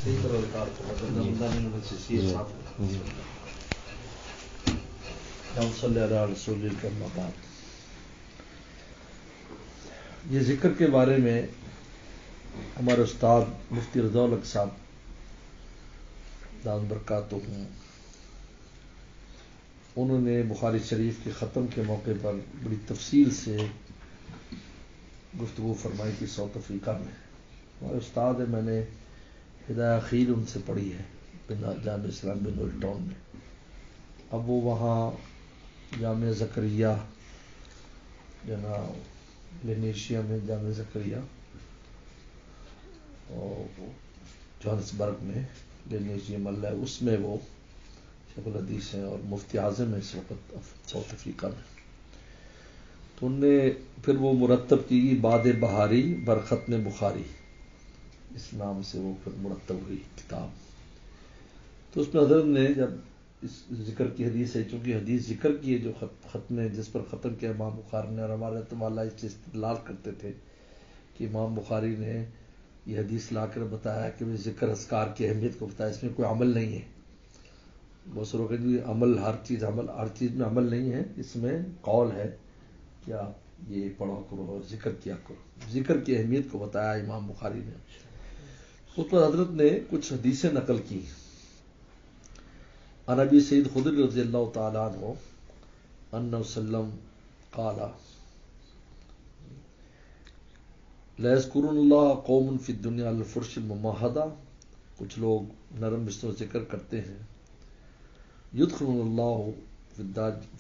یہ ذکر کے بارے میں ہمارے استاد مفتی رضا الحق صاحب دامت برکاتہم انہوں نے بخاری شریف کے ختم کے موقع پر بڑی تفصیل سے گفتگو فرمائی تھی ساؤتھ افریقہ میں. ہمارے استاد ہے، میں نے ہدایہ اخیر ان سے پڑھی ہے جامعہ اسلام بن اولڈ ٹاؤن میں. اب وہ وہاں جامعہ زکریا لینیشیا میں جامعہ زکریا اور جوہانسبرگ میں لینیشیا ملہ ہے، اس میں وہ شیخ الحدیث ہیں اور مفتی اعظم ہیں اس وقت ساؤتھ افریقہ میں. تو ان نے پھر وہ مرتب کی باد بہاری برختم بخاری، اس نام سے وہ پھر مرتب ہوئی کتاب. تو اس میں حضرت نے جب اس ذکر کی حدیث ہے، چونکہ حدیث ذکر کی ہے جو ختم جس پر ختم کیا امام بخاری نے، اور ہمارے تمہارا اس سے استدلال کرتے تھے کہ امام بخاری نے یہ حدیث لا کر بتایا کہ ذکر اذکار کی اہمیت کو بتایا، اس میں کوئی عمل نہیں ہے. بہت سے لوگ کہیں عمل ہر چیز میں عمل نہیں ہے، اس میں قول ہے کہ آپ یہ پڑھو کرو اور ذکر کیا کرو. ذکر کی اہمیت کو بتایا امام بخاری نے. اس پر حضرت نے کچھ حدیثیں نقل کی. عن ابی سعید خدری رضی اللہ تعالیٰ عنہ انہ وسلم قال لا یذکرون اللہ قوم فی الدنیا الفرش الممہدہ، کچھ لوگ نرم بستر ذکر کرتے ہیں. یدخلون اللہ فی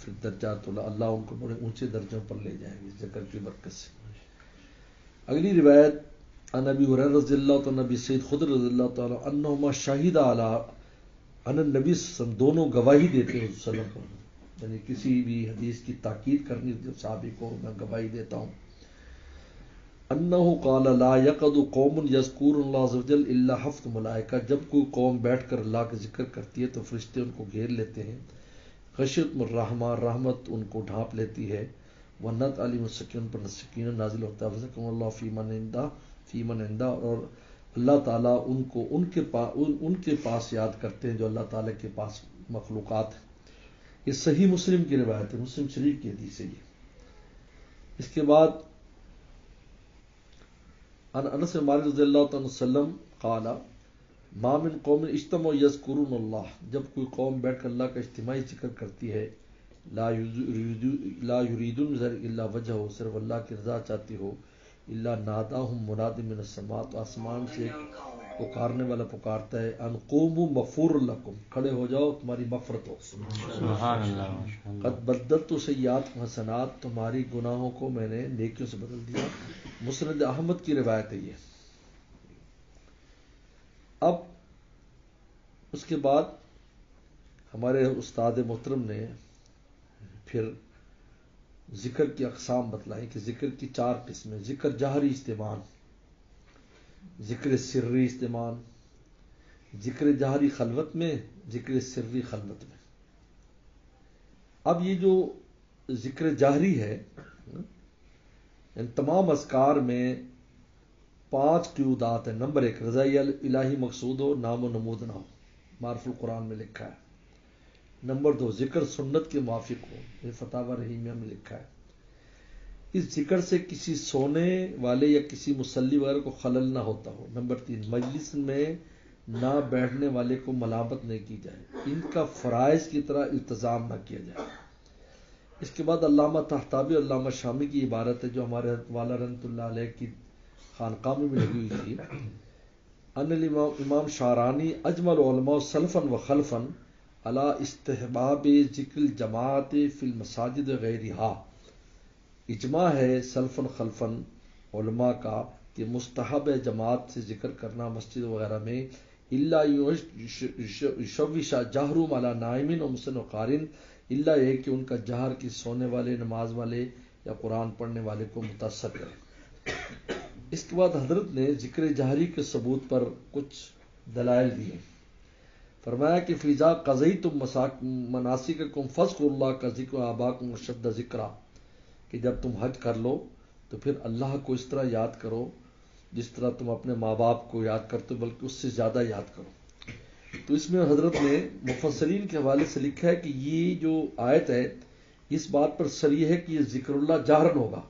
الدرجات، اللہ ان کو بڑے اونچے درجوں پر لے جائیں گے ذکر کی برکت سے. اگلی روایت عن ابی ہریرہ رضی اللہ تعالیٰ نبی سعید خدری رضی اللہ تعالیٰ انہما شہیدا علی ان النبی صلی اللہ علیہ وسلم، دونوں گواہی دیتے ہیں صلی اللہ علیہ وسلم، یعنی کسی بھی حدیث کی تاکید کرنی جو صحابی کو میں گواہی دیتا ہوں. انہ قال لا یقعد قوم یذکرون اللہ عز وجل الا حفظ ملائکہ، جب کوئی قوم بیٹھ کر اللہ کا ذکر کرتی ہے تو فرشتے ان کو گھیر لیتے ہیں. خشیت الرحمہ، رحمت ان کو ڈھانپ لیتی ہے. ونت علی مسکین پر سکینہ نازل ہوتا ہے. وذکر اللہ فی من عندہ، اور اللہ تعالیٰ ان کو ان کے پاس یاد کرتے ہیں جو اللہ تعالیٰ کے پاس مخلوقات ہیں. یہ صحیح مسلم کی روایت ہے، مسلم شریف کی حدیث ہے یہ. اس کے بعد انس بن مالک رضی اللہ تعالیٰ وسلم قال ما من قوم اجتمعوا یذکرون اللہ، جب کوئی قوم بیٹھ کر اللہ کا اجتماعی ذکر کرتی ہے، لا یریدون الا وجہہ، صرف اللہ کی رضا چاہتی ہو، الا ناداہم مناد من السماء، تو آسمان سے پکارنے والا پکارتا ہے، ان قوموا مغفور لکم، کھڑے ہو جاؤ تمہاری مغفرت ہو. سبحان اللہ. قد بدلت سیئاتکم حسنات، تمہاری گناہوں کو میں نے نیکیوں سے بدل دیا. مسند احمد کی روایت ہے یہ. اب اس کے بعد ہمارے استاد محترم نے پھر ذکر کی اقسام بتلائی کہ ذکر کی 4 قسمیں: ذکر جہری استعمال، ذکر سری استعمال، ذکر جہری خلوت میں، ذکر سری خلوت میں. اب یہ جو ذکر جہری ہے، ان تمام اذکار میں 5 قیودات ہیں. نمبر 1 رضائی الہی مقصود ہو، نام و نمود نہ ہو، معرف القرآن میں لکھا ہے. نمبر 2 ذکر سنت کے موافق ہو، یہ فتاوی رحیمیہ میں لکھا ہے. اس ذکر سے کسی سونے والے یا کسی مصلی وغیرہ کو خلل نہ ہوتا ہو. نمبر 3 مجلس میں نہ بیٹھنے والے کو ملامت نہیں کی جائے، ان کا فرائض کی طرح التزام نہ کیا جائے. اس کے بعد علامہ طحطاوی اور علامہ شامی کی عبارت ہے جو ہمارے والا رحمۃ اللہ علیہ کی خانقاہ میں بھی لگی ہوئی تھی. ان امام شارانی اجمل علماء سلفا و خلفا علی استحباب ذکر الجماعت فی المساجد غیرہا، اجماع ہے سلفن خلفن علماء کا کہ مستحب ہے جماعت سے ذکر کرنا مسجد وغیرہ میں. الا یشوش جہرهم علی نائم و مسن و قارن، الا یہ کہ ان کا جہر کی سونے والے، نماز والے یا قرآن پڑھنے والے کو متاثر کرے. اس کے بعد حضرت نے ذکر جہری کے ثبوت پر کچھ دلائل دیے. فرمایا کہ فیضا قضیتم مناسککم فاذکروا اللہ کا ذکر آباکم اشد ذکرا، کہ جب تم حج کر لو تو پھر اللہ کو اس طرح یاد کرو جس طرح تم اپنے ماں باپ کو یاد کرتے ہو بلکہ اس سے زیادہ یاد کرو. تو اس میں حضرت نے مفسرین کے حوالے سے لکھا ہے کہ یہ جو آیت ہے اس بات پر صریح ہے کہ یہ ذکر اللہ جہرن ہوگا،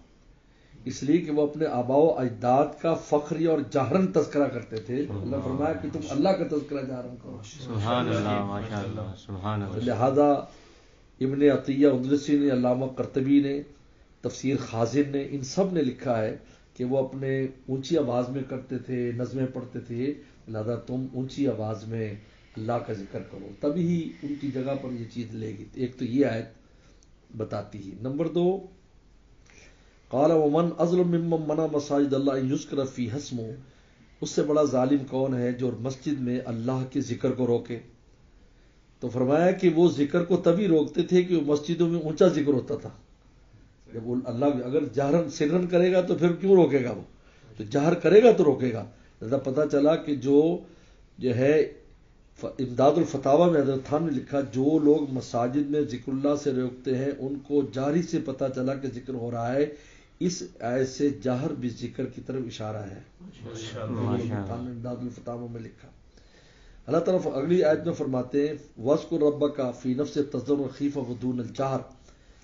اس لیے کہ وہ اپنے آباء و اجداد کا فخری اور جہرن تذکرہ کرتے تھے. اللہ فرمایا کہ تم اللہ کا تذکرہ جہرن کرو. سبحان اللہ، ماشاءاللہ، سبحان اللہ. لہذا ابن عطیہ اندلسی نے، علامہ قرطبی نے، تفسیر خازن نے، ان سب نے لکھا ہے کہ وہ اپنے اونچی آواز میں کرتے تھے، نظمیں پڑھتے تھے. لہذا تم اونچی آواز میں اللہ کا ذکر کرو، تبھی ہی ان کی جگہ پر یہ چیز لے گی. ایک تو یہ آیت بتاتی ہے. نمبر 2، قال ومن اظلم ممن منع مساجد اللہ ان یذکر فیہا اسمہ، اس سے بڑا ظالم کون ہے جو مسجد میں اللہ کے ذکر کو روکے. تو فرمایا کہ وہ ذکر کو تبھی روکتے تھے کہ وہ مسجدوں میں اونچا ذکر ہوتا تھا. جب وہ اللہ اگر جہرن سرن کرے گا تو پھر کیوں روکے گا؟ وہ تو جہر کرے گا تو روکے گا. لہذا پتہ چلا کہ جو ہے امداد الفتاوی میں حضرت خان نے لکھا جو لوگ مساجد میں ذکر اللہ سے روکتے ہیں ان کو جاری سے پتہ چلا کہ ذکر ہو رہا ہے. اس آیت سے جہر بھی ذکر کی طرف اشارہ ہے. امداد الفتاوی میں لکھا. اللہ تعالیٰ اگلی آیت میں فرماتے ہیں وَاذْكُرْ رَبَّكَ فِي نَفْسِكَ تَضَرُّعًا وَخِيفَةً وَدُونَ الْجَهْرِ،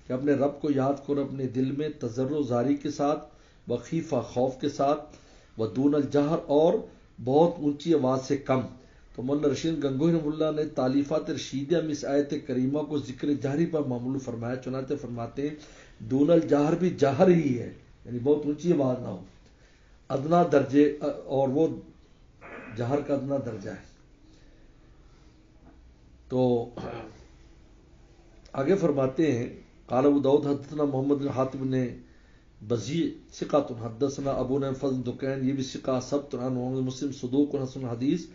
کہ اپنے رب کو یاد کرو اپنے دل میں تضرع زاری کے ساتھ، وخیفہ خوف کے ساتھ، ودون الجہر اور بہت اونچی آواز سے کم. تو مولانا رشید گنگوہی رحمہ اللہ نے تالیفات رشیدیہ میں اس آیت کریمہ کو ذکر جہری پر معمول فرمایا. چنانچہ فرماتے ہیں دون الجہر بھی جہر ہی ہے، یعنی بہت اونچی آواز نہ ہو، ادنا درجے، اور وہ جہر کا ادنا درجہ ہے. تو آگے فرماتے ہیں قال ابو داؤد حدثنا محمد بن حاتم نے بزی ثقۃ حدثنا ابو نعیم فضل دکین، یہ بھی ثقہ ثبت عن محمد مسلم صدوق حسن حدیث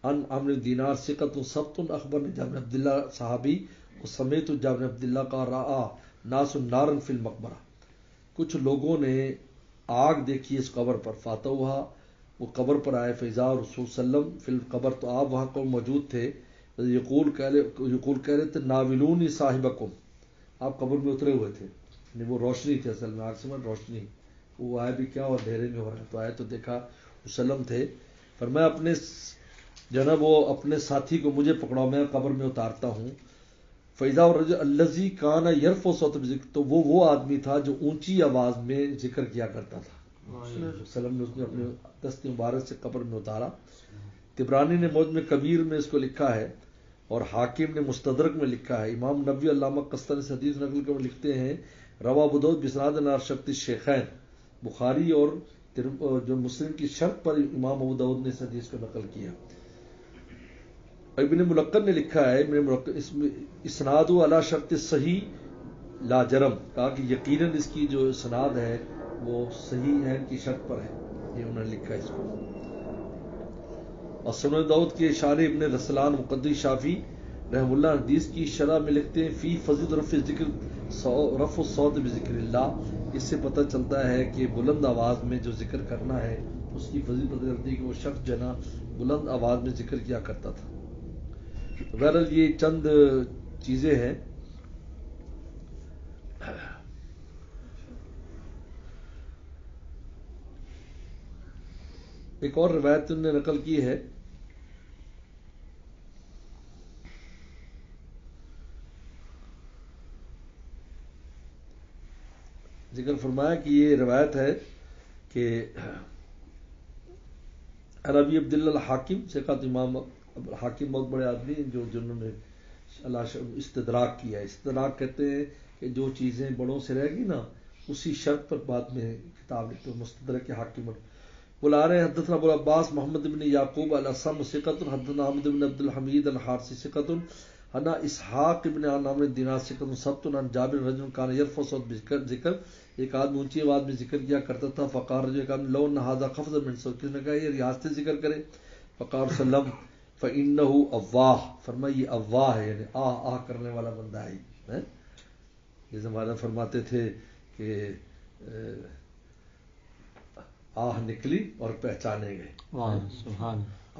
عن عمرو دینار ثقۃ ثبت اخبر جابر عبداللہ صحابی وسمیت جابر عبداللہ کا رآ ناس نارا فی المقبرہ، کچھ لوگوں نے آگ دیکھی اس قبر پر. فاتوہا، وہ قبر پر آئے. فیضا رسول وسلم فی القبر، تو آپ وہاں کو موجود تھے. یقول کہہ رہے تھے ناولونی صاحبکم، آپ قبر میں اترے ہوئے تھے. وہ روشنی تھی، اصل میں آگ سے روشنی. وہ آئے بھی کیا اور اندھیرے میں ہو رہا ہے، تو آئے تو دیکھا وسلم تھے. پر میں اپنے جناب وہ اپنے ساتھی کو مجھے پکڑاؤ، میں قبر میں اتارتا ہوں. فیضا الرجل الذی کان یرفع صوت بذکر، تو وہ آدمی تھا جو اونچی آواز میں ذکر کیا کرتا تھا. وسلم نے اس نے اپنے دست مبارک سے قبر میں اتارا. طبرانی نے معجم کبیر میں اس کو لکھا ہے اور حاکم نے مستدرک میں لکھا ہے. امام نبوی علامہ قسطلانی سے حدیث نقل کر لکھتے ہیں روا ابو داؤد بسناد علی شرط الشیخین، بخاری اور جو مسلم کی شرط پر امام ابو داؤد نے اس حدیث کو نقل کیا. ابن ملقن نے لکھا ہے اسناد علی شرط صحیح لا جرم، کہا کہ یقیناً اس کی جو اسناد ہے وہ صحیح ہے، ان کی شرط پر ہے. یہ انہوں نے لکھا اس کو. اور سنن داؤد کے اشارے ابن رسلان مقدی شافی رحم اللہ حدیث کی شرح میں لکھتے ہیں فی فضل رفع الصوت بذکر اللہ، اس سے پتہ چلتا ہے کہ بلند آواز میں جو ذکر کرنا ہے اس کی فضیلت پتہ چلتی ہے کہ وہ شخص جنا بلند آواز میں ذکر کیا کرتا تھا. بہرحال یہ چند چیزیں ہیں. ایک اور روایت نے نقل کی ہے ذکر فرمایا کہ یہ روایت ہے کہ عربی عبداللہ الحاکم ثقۃ، امام حاکم بہت بڑے آدمی ہیں جنہوں نے استدراک کیا. استدراک کہتے ہیں کہ جو چیزیں بڑوں سے رہ گی نا اسی شرط پر بعد میں کتاب لکھتے ہیں. مستدرک حاکم بلا رہے ہیں حدثنا ابو العباس محمد بن یعقوب الاسم ثقۃ حدثنا احمد بن عبد الحمید الحارثی ثقۃ حنا اسحاق ابن عامر دینار ثقۃ ثبت عن جابر رجل کان یرفع صوت بذکر، ایک آدمی اونچی آواز میں ذکر کیا کرتا تھا. فقال رجل کان لو ان هذا خفض من صوت، کس نے کہا یہ ریاض سے ذکر کرے. فقال وسلم فانه اواہ، فرمایا یہ اواہ ہے، یعنی آہ کرنے والا بندہ ہے. یہ زمانہ فرماتے تھے کہ آہ نکلی اور پہچانے گئے.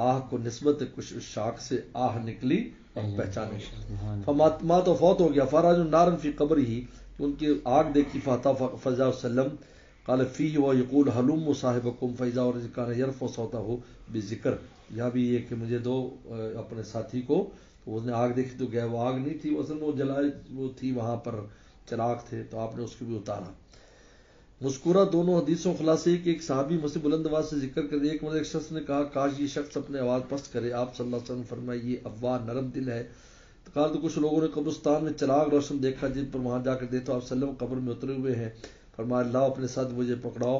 آہ کو نسبت کچھ شاخ سے آہ نکلی اور پہچانے گئے. فمات و فوت ہو گیا. فراج نارن فی قبر ہی، ان کی آگ دیکھی. فاتا فضا وسلم قال فیہ ویقول حلم صاحبکم فاذا کان یرفع صوتہ بذکر. یہاں بھی یہ کہ مجھے دو اپنے ساتھی کو. تو اس نے آگ دیکھی تو گیا، وہ آگ نہیں تھی، اصل میں وہ جلائے وہ تھی وہاں پر چراغ تھے، تو آپ نے اس کو بھی اتارا. مذکورہ دونوں حدیثوں خلاصے کہ ایک صحابی مسجد بلند آواز سے ذکر کر دیا. ایک شخص نے کہا کاش یہ شخص اپنے آواز پست کرے. آپ صلی اللہ علیہ وسلم فرمائے یہ افواہ نرم دل ہے. تو کہا تو کچھ لوگوں نے قبرستان میں چراغ روشن دیکھا، جن پر وہاں جا کر دیکھا آپ صلی اللہ علیہ وسلم قبر میں اترے ہوئے ہیں. فرمایا اللہ اپنے ساتھ مجھے پکڑاؤ.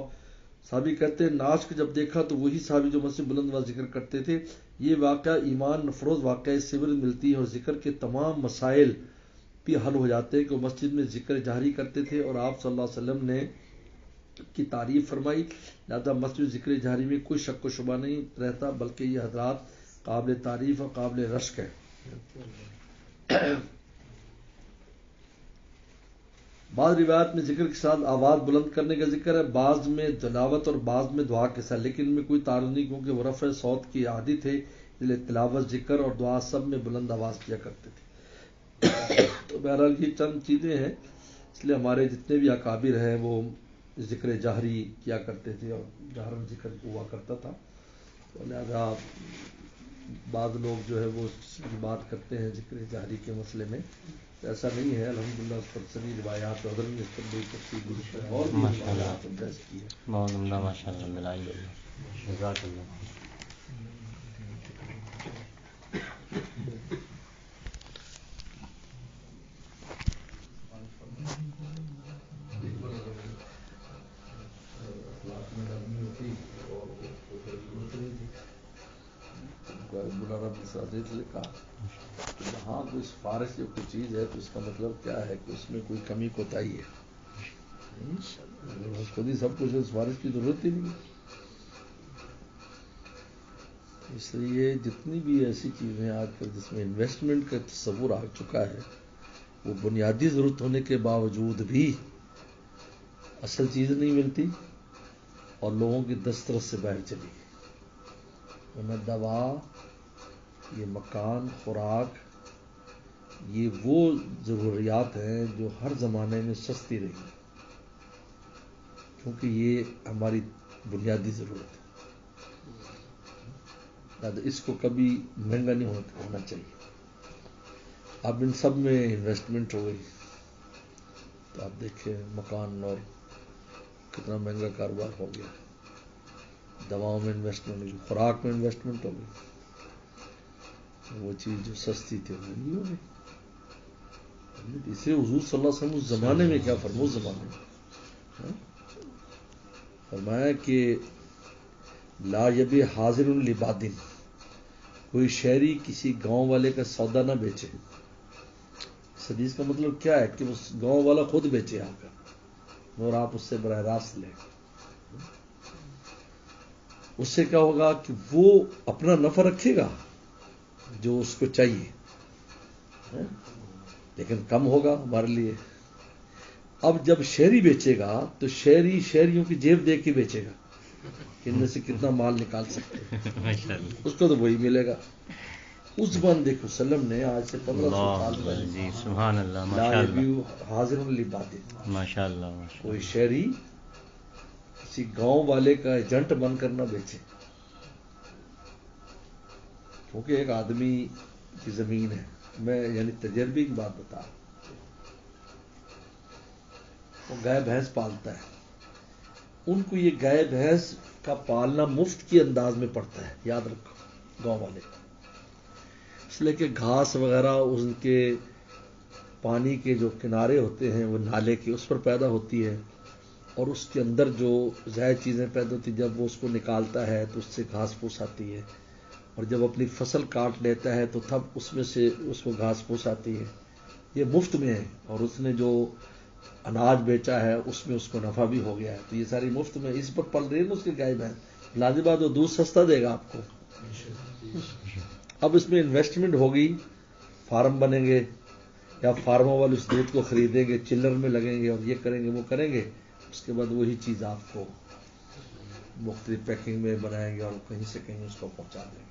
صحابی کہتے ہیں ناش کو جب دیکھا تو وہی صحابی جو مسجد بلند آواز ذکر کرتے تھے. یہ واقعہ ایمان نفروز واقعہ، اس سے عبرت ملتی ہے اور ذکر کے تمام مسائل بھی حل ہو جاتے ہیں کہ وہ مسجد میں ذکر جاری کرتے تھے اور آپ صلی اللہ علیہ وسلم نے کی تعریف فرمائی. لہذا مسجد ذکر جاری میں کوئی شک و شبہ نہیں رہتا، بلکہ یہ حضرات قابل تعریف اور قابل رشک ہے. بعض روایت میں ذکر کے ساتھ آواز بلند کرنے کا ذکر ہے، بعض میں تلاوت اور بعض میں دعا کے ساتھ، لیکن ان میں کوئی تعارض نہیں کیونکہ وہ رفع صوت کی عادی تھے، اس لیے تلاوت ذکر اور دعا سب میں بلند آواز کیا کرتے تھے. تو بہرحال یہ چند چیزیں ہیں، اس لیے ہمارے جتنے بھی اکابر ہیں وہ ذکر جہری کیا کرتے تھے اور جہرن ذکر ہوا کرتا تھا. تو لہذا بعض لوگ جو ہے وہ بات کرتے ہیں ذکر جہری کے مسئلے میں، ایسا نہیں ہے. الحمدللہ اس پر سبھی روایات حضرت نے اس پر بڑی تفصیل اور بھی روایات بحث کی ہے. بہت عمدہ ماشاءاللہ. جزاک اللہ. مولانا عبدالصادق نے کہا ہاں کوئی سفارش یا کوئی چیز ہے تو اس کا مطلب کیا ہے کہ اس میں کوئی کمی کوتاہی ہے. خود ہی سب کچھ سفارش کی ضرورت ہی نہیں. اس لیے جتنی بھی ایسی چیزیں آج کل جس میں انویسٹمنٹ کا تصور آ چکا ہے، وہ بنیادی ضرورت ہونے کے باوجود بھی اصل چیز نہیں ملتی اور لوگوں کی دسترس سے باہر چلی گئی. انہیں دوا، یہ مکان، خوراک، یہ وہ ضروریات ہیں جو ہر زمانے میں سستی رہی، کیونکہ یہ ہماری بنیادی ضرورت ہے. اس کو کبھی مہنگا نہیں ہونا چاہیے. اب ان سب میں انویسٹمنٹ ہو گئی تو آپ دیکھیں مکان اور کتنا مہنگا کاروبار ہو گیا. دواؤں میں انویسٹمنٹ ہوگی، خوراک میں انویسٹمنٹ ہوگی. وہ چیز جو سستی تھی وہ نہیں ہوگی. اسے حضور صلی اللہ علیہ وسلم اس زمانے میں کیا فرمایا، اس زمانے میں فرمایا کہ لا یبی حاضر لبادن، کوئی شہری کسی گاؤں والے کا سودا نہ بیچے. اس حدیث کا مطلب کیا ہے کہ اس گاؤں والا خود بیچے آ کر اور آپ اس سے براہ راست لیں. اس سے کیا ہوگا کہ وہ اپنا نفع رکھے گا جو اس کو چاہیے، لیکن کم ہوگا ہمارے لیے. اب جب شہری بیچے گا تو شہریوں کی جیب دیکھ کے بیچے گا کہ ان میں سے کتنا مال نکال سکتے ہیں، اس کو تو وہی ملے گا. اس زبان دیکھو وسلم نے آج سے 1500 سال جی سبحان اللہ. حاضر لبادن، ماشاءاللہ. کوئی شہری کسی گاؤں والے کا ایجنٹ بن کر نہ بیچے، کیونکہ ایک آدمی کی زمین ہے. میں یعنی تجربے کی بات بتا، وہ گائے بھینس پالتا ہے. ان کو یہ گائے بھینس کا پالنا مفت کے انداز میں پڑتا ہے، یاد رکھو گاؤں والے. اس لیے کہ گھاس وغیرہ ان کے پانی کے جو کنارے ہوتے ہیں وہ نالے کے، اس پر پیدا ہوتی ہے اور اس کے اندر جو زائد چیزیں پیدا ہوتی ہیں جب وہ اس کو نکالتا ہے تو اس سے گھاس پھوس آتی ہے، اور جب اپنی فصل کاٹ لیتا ہے تو تب اس میں سے اس کو گھاس پھوس آتی ہے. یہ مفت میں ہے، اور اس نے جو اناج بیچا ہے اس میں اس کو نفع بھی ہو گیا ہے. تو یہ ساری مفت میں اس پر پل رہی ہے نا اس کی گائے بھینس. لازم بات وہ دودھ سستا دے گا آپ کو. اب اس میں انویسٹمنٹ ہوگی، فارم بنیں گے یا فارموں والے اس دودھ کو خریدیں گے، چلر میں لگیں گے اور یہ کریں گے وہ کریں گے. اس کے بعد وہی چیز آپ کو مختلف پیکنگ میں بنائیں گے اور کہیں سے کہیں اس کو پہنچا دیں گے.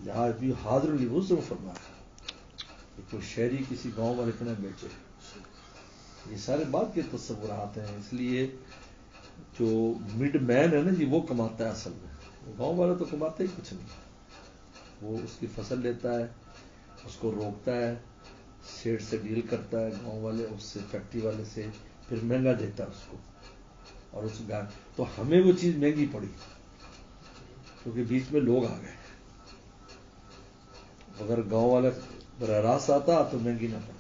لہٰذا بھی حاضر لبوس میں فرمایا کہ کوئی شہری کسی گاؤں والے کو نہ بیچے. یہ سارے بات کے تصورات ہیں. اس لیے جو مڈ مین ہے نا جی وہ کماتا ہے اصل میں. گاؤں والا تو کماتا ہی کچھ نہیں. وہ اس کی فصل لیتا ہے, اس کو روکتا ہے, سیٹ سے ڈیل کرتا ہے گاؤں والے, اس سے فیکٹری والے سے, پھر مہنگا دیتا ہے اس کو. اور اس گائے تو ہمیں وہ چیز مہنگی پڑی کیونکہ بیچ میں لوگ آ گئے. اگر گاؤں والا براہ راست آتا تو مہنگی نہ پڑتی.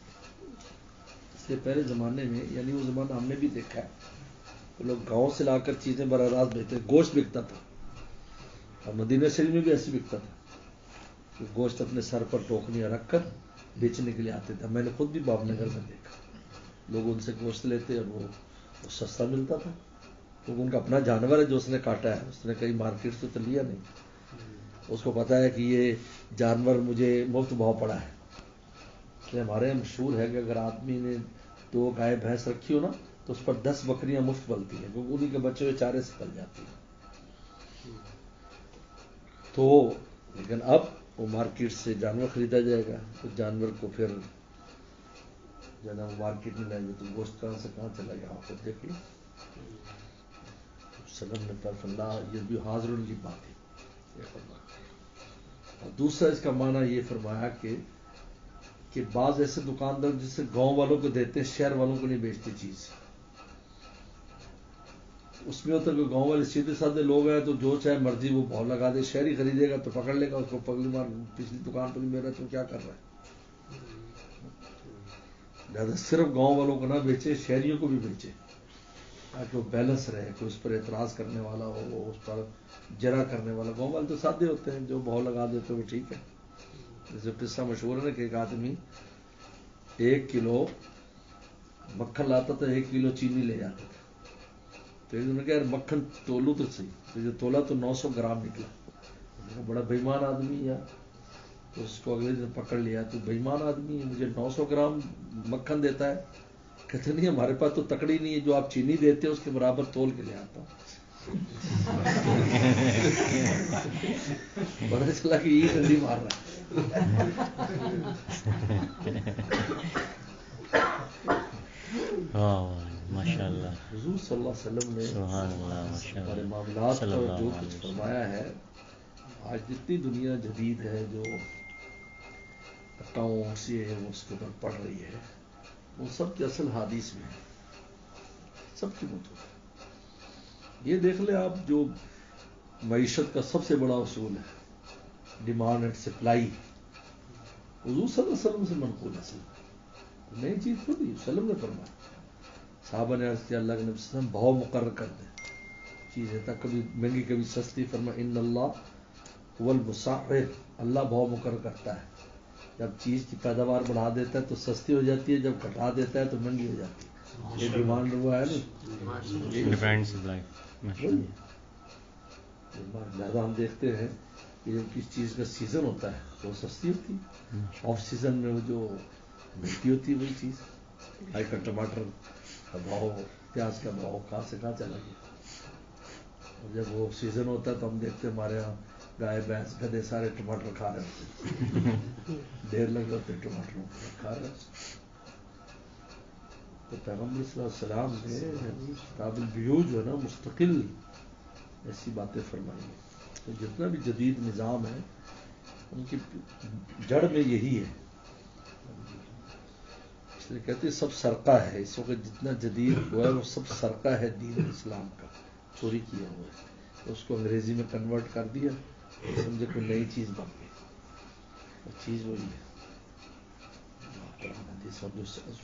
اس سے پہلے زمانے میں, یعنی وہ زمانہ ہم نے بھی دیکھا ہے, تو لوگ گاؤں سے لا کر چیزیں براہ راست بیچتے. گوشت بکتا تھا, اور مدینہ شریف میں بھی ایسے بکتا تھا کہ گوشت اپنے سر پر ٹوکریاں رکھ کر بیچنے کے لیے آتے تھے. میں نے خود بھی باب نگر میں دیکھا, لوگ ان سے گوشت لیتے اور وہ سستا ملتا تھا کیونکہ ان کا اپنا جانور ہے جو اس نے کاٹا ہے. اس نے کہیں مارکیٹ سے تو لیا نہیں, اس کو پتا ہے کہ یہ جانور مجھے مفت بھاؤ پڑا ہے. اس لیے ہمارے یہاں مشہور ہے کہ اگر آدمی نے 2 گائے بھینس رکھی ہو نا تو اس پر 10 بکریاں مفت پلتی ہیں کیونکہ انہیں کے بچے ہوئے چارے سے پل جاتی ہیں. تو لیکن اب وہ مارکیٹ سے جانور خریدا جائے گا تو جانور کو پھر جب وہ مارکیٹ میں لائیں گے تو گوشت کہاں سے کہاں چلا گیا, آپ کو دیکھ لیں. سلم نے اللہ یہ بھی حاضر کی بات ہے. اور دوسرا اس کا معنی یہ فرمایا کہ بعض ایسے دکاندار جس سے گاؤں والوں کو دیتے ہیں شہر والوں کو نہیں بیچتے چیز. اس میں ہوتا ہے کہ گاؤں والے سیدھے سادھے لوگ ہیں تو جو چاہے مرضی وہ بھاؤ لگا دے. شہری خریدے گا تو پکڑ لے گا اس کو, پگلی مار پچھلی دکان پر میرا تو کیا کر رہا ہے. لہٰذا صرف گاؤں والوں کو نہ بیچے, شہریوں کو بھی بیچے تاکہ وہ بیلنس رہے. کوئی اس پر اعتراض کرنے والا ہو, وہ اس پر جرا کرنے والا. گاؤں والے تو سادے ہوتے ہیں, جو بھاؤ لگا دیتے وہ ٹھیک ہے. جیسے قصہ مشہور ہے نا کہ ایک آدمی 1 کلو مکھن لاتا تھا, 1 کلو چینی لے جاتا تھا. تو انہوں نے کہا یار مکھن تولو تو صحیح. تو جو تولا تو 900 گرام نکلا. بڑا بےمان آدمی ہے. تو اس کو اگلے دن پکڑ لیا, تو بےمان آدمی ہے, مجھے 900 گرام مکھن دیتا ہے. کہتے نہیں ہمارے پاس تو تکڑی نہیں ہے, جو آپ چینی دیتے ہیں اس کے برابر تول کے لے آتا ہوں. پتا چلا کہ یہ ڈنڈی مار رہا ہے. ماشاء اللہ. حضور صلی اللہ علیہ وسلم نے ہمارے معاملات پر جو کچھ فرمایا ہے, آج جتنی دنیا جدید ہے, جو اکاؤنٹس یہ ہے وہ اس کے اوپر پڑھ رہی ہے, وہ سب کے اصل حدیث میں ہے, سب کی مطلب. یہ دیکھ لیں آپ, جو معیشت کا سب سے بڑا اصول ہے ڈیمانڈ اینڈ سپلائی, حضور صلی اللہ علیہ وسلم سے منقول ہے. نئی چیز تھوڑی, وسلم نے فرمایا. صحابہ نے عرض کیا اللہ کے نبی صلی اللہ علیہ وسلم بھاؤ مقرر کر دیں. چیز ہے کبھی مہنگی کبھی سستی. فرمایا ان اللہ هو المسعر, اللہ بھاؤ مقرر کرتا ہے. جب چیز کی پیداوار بڑھا دیتا ہے تو سستی ہو جاتی ہے, جب گھٹا دیتا ہے تو مہنگی ہو جاتی ہے. یہ ڈیمانڈ ہوا ہے نا, لہٰذا ہم دیکھتے ہیں کہ جب کسی چیز کا سیزن ہوتا ہے تو وہ سستی ہوتی ہے, آف سیزن میں وہ جو مہنگی ہوتی ہے وہی چیز. آج کل ٹماٹر کا بھاؤ, پیاز کا بھاؤ کہاں سے کہاں چلا گیا. اور جب وہ سیزن ہوتا ہے تو ہم دیکھتے ہیں ہمارے یہاں گائے بھینس گدے سارے ٹماٹر کھا رہے ہوتے, ڈھیر لگے ہوتے ٹماٹروں کھا رہے. تو پیغمبر صلی اللہ علیہ وسلم نے کتاب البیوع جو ہے نا مستقل ایسی باتیں فرمائی ہیں. تو جتنا بھی جدید نظام ہے ان کی جڑ میں یہی ہے. اس لیے کہتے ہیں سب سرقہ ہے. اس وقت جتنا جدید ہوا ہے وہ سب سرقہ ہے دین اسلام کا, چوری کیا ہوا ہے. اس کو انگریزی میں کنورٹ کر دیا, سمجھے کوئی نئی چیز بن گئی. وہ چیز وہی ہے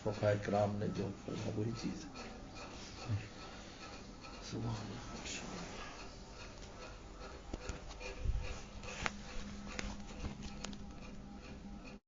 فقہاء کرام نے جو فرمایا وہی چیز ہے.